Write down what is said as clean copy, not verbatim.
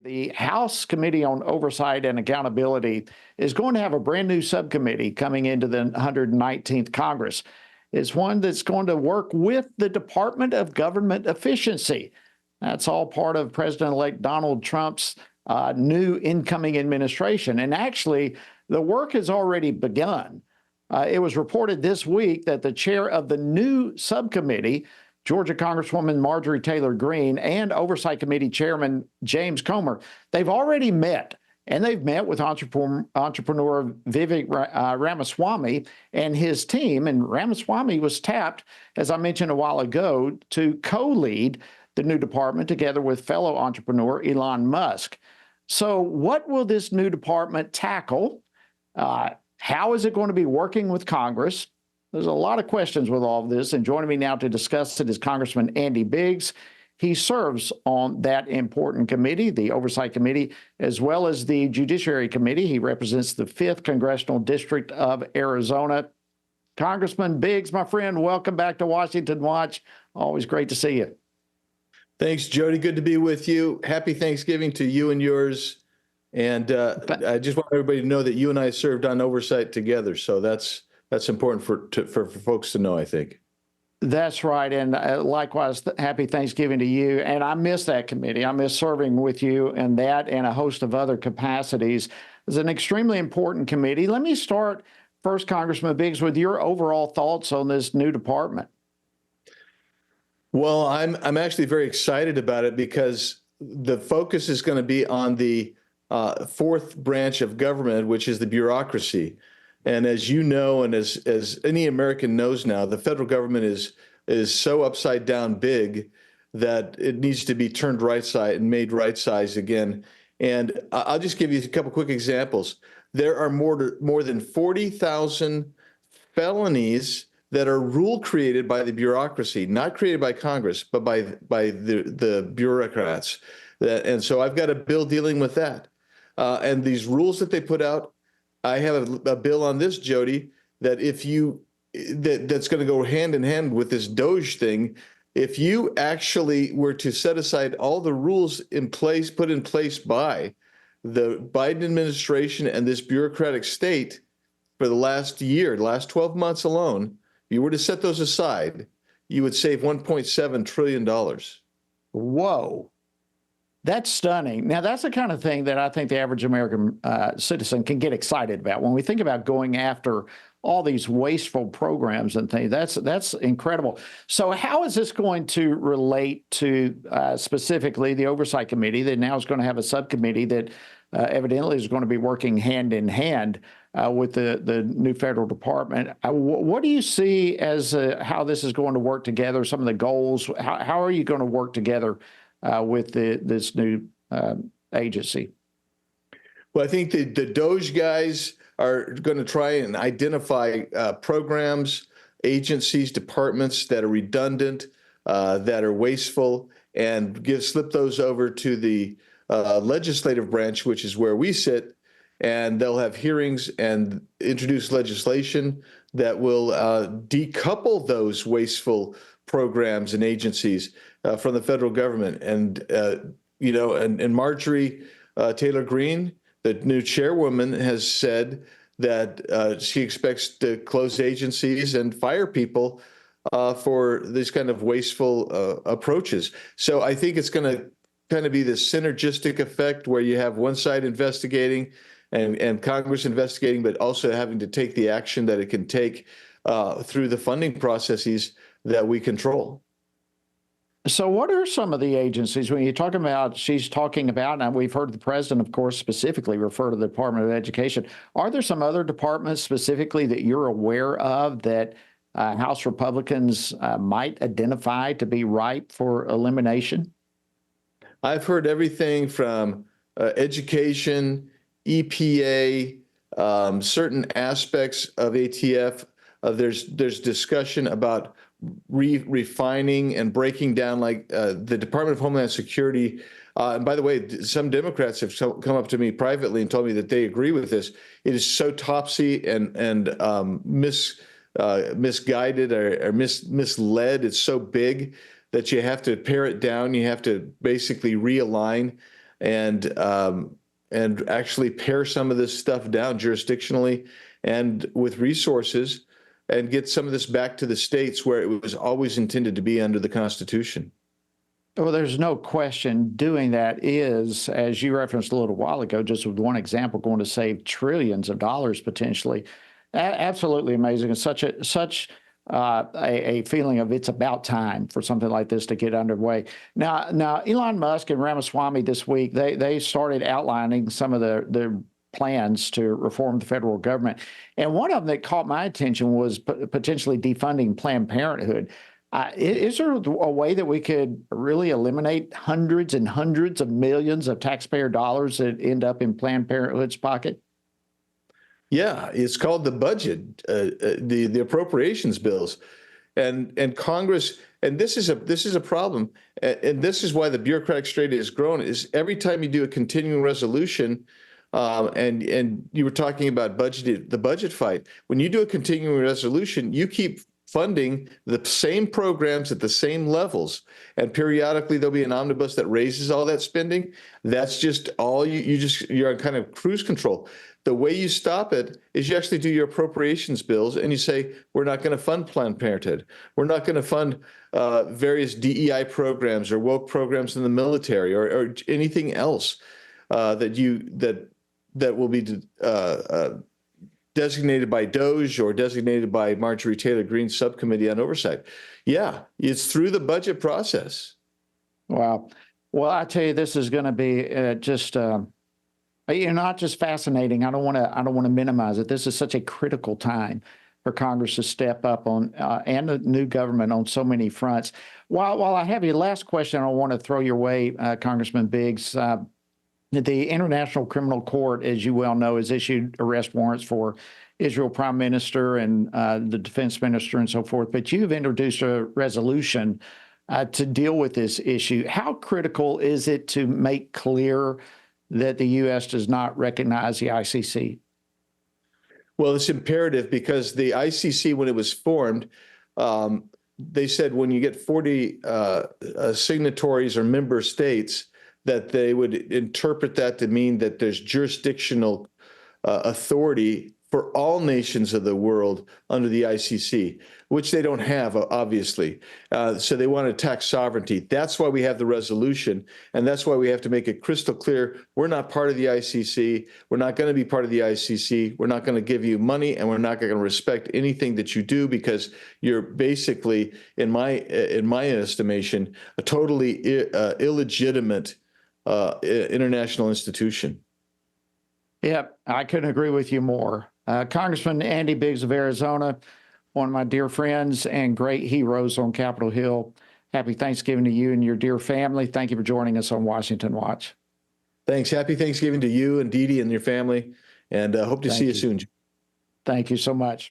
The House Committee on Oversight and Accountability is going to have a brand new subcommittee coming into the 119th Congress. It's one that's going to work with the Department of Government Efficiency. That's all part of President-elect Donald Trump's new incoming administration. And actually, the work has already begun. It was reported this week that the chair of the new subcommittee, Georgia Congresswoman Marjorie Taylor Greene, and Oversight Committee Chairman James Comer, they've already met. And they've met with entrepreneur Vivek Ramaswamy and his team. And Ramaswamy was tapped, as I mentioned a while ago, to co-lead the new department together with fellow entrepreneur Elon Musk. So what will this new department tackle? How is it going to be working with Congress? There's a lot of questions with all of this. And joining me now to discuss it is Congressman Andy Biggs. He serves on that important committee, the Oversight Committee, as well as the Judiciary Committee. He represents the 5th Congressional District of Arizona. Congressman Biggs, my friend, welcome back to Washington Watch. Always great to see you. Thanks, Jody. Good to be with you. Happy Thanksgiving to you and yours. And I just want everybody to know that you and I served on oversight together. So that's important for folks to know, I think. That's right. And likewise, happy Thanksgiving to you. And I miss that committee. I miss serving with you and that and a host of other capacities. It's an extremely important committee. Let me start first, Congressman Biggs, with your overall thoughts on this new department. Well, I'm actually very excited about it because the focus is going to be on the fourth branch of government, which is the bureaucracy. And as you know, and as any American knows now, the federal government is so upside down big that it needs to be turned right side and made right size again. And I'll just give you a couple quick examples. There are more than 40,000 felonies that are rule created by the bureaucracy, not created by Congress, but by the bureaucrats. And so I've got a bill dealing with that. And these rules that they put out, I have a bill on this, Jody, that that's going to go hand in hand with this Doge thing. If you actually were to set aside all the rules put in place by the Biden administration and this bureaucratic state for the last 12 months alone, if you were to set those aside, you would save $1.7 trillion. Whoa. That's stunning. Now, that's the kind of thing that I think the average American citizen can get excited about. When we think about going after all these wasteful programs and things, that's incredible. So how is this going to relate to specifically the Oversight Committee that now is going to have a subcommittee that evidently is going to be working hand in hand with the new federal department? What do you see as how this is going to work together, some of the goals? How are you going to work together with this new agency? Well, I think the Doge guys are going to try and identify programs, agencies, departments that are redundant, that are wasteful, and slip those over to the legislative branch, which is where we sit, and they'll have hearings and introduce legislation that will decouple those wasteful programs and agencies from the federal government. And and Marjorie Taylor Greene, the new chairwoman, has said that she expects to close agencies and fire people for these kind of wasteful approaches. So I think it's going to kind of be this synergistic effect where you have one side investigating and Congress investigating, but also having to take the action that it can take through the funding processes that we control. So what are some of the agencies when you're talking about, she's talking about, and we've heard the president, of course, specifically refer to the Department of Education. Are there some other departments specifically that you're aware of that House Republicans might identify to be ripe for elimination? I've heard everything from education, EPA, certain aspects of ATF. There's discussion about refining and breaking down, like the Department of Homeland Security. And by the way, some Democrats have come up to me privately and told me that they agree with this. It is so topsy and misguided or misled. It's so big that you have to pare it down. You have to basically realign. and actually pare some of this stuff down jurisdictionally and with resources, and get some of this back to the states where it was always intended to be under the Constitution. Well, there's no question doing that is, as you referenced a little while ago, just with one example, going to save trillions of dollars potentially. Absolutely amazing. It's such a feeling of it's about time for something like this to get underway. Now Elon Musk and Ramaswamy this week, they started outlining some of their plans to reform the federal government. And one of them that caught my attention was potentially defunding Planned Parenthood. Is there a way that we could really eliminate hundreds and hundreds of millions of taxpayer dollars that end up in Planned Parenthood's pocket? Yeah, it's called the budget, the appropriations bills, and Congress. And this is a problem, and this is why the bureaucratic strait has grown. Is every time you do a continuing resolution, and you were talking about the budget fight. When you do a continuing resolution, you keep funding the same programs at the same levels, and periodically there'll be an omnibus that raises all that spending. That's just all you're on kind of cruise control. The way you stop it is you actually do your appropriations bills and you say, we're not going to fund Planned Parenthood. We're not going to fund various DEI programs or woke programs in the military or anything else that will be designated by DOJ or designated by Marjorie Taylor Greene's subcommittee on oversight. Yeah, it's through the budget process. Wow. Well, I tell you, this is going to be not just fascinating. I don't want to minimize it. This is such a critical time for Congress to step up on and the new government on so many fronts. While I have you, last question I want to throw your way, Congressman Biggs. The International Criminal Court, as you well know, has issued arrest warrants for Israel Prime Minister and the Defense Minister and so forth. But you've introduced a resolution to deal with this issue. How critical is it to make clear that the U.S. does not recognize the ICC? Well, it's imperative because the ICC, when it was formed, they said when you get 40 signatories or member states, that they would interpret that to mean that there's jurisdictional authority for all nations of the world under the ICC, which they don't have, obviously. So they want to attack sovereignty. That's why we have the resolution, and that's why we have to make it crystal clear we're not part of the ICC. We're not going to be part of the ICC. We're not going to give you money, and we're not going to respect anything that you do because you're basically, in my estimation, a totally illegitimate international institution. Yep, I couldn't agree with you more. Congressman Andy Biggs of Arizona, one of my dear friends and great heroes on Capitol Hill. Happy Thanksgiving to you and your dear family. Thank you for joining us on Washington Watch. Thanks. Happy Thanksgiving to you and Dee Dee and your family, and hope to see you soon. Thank you so much.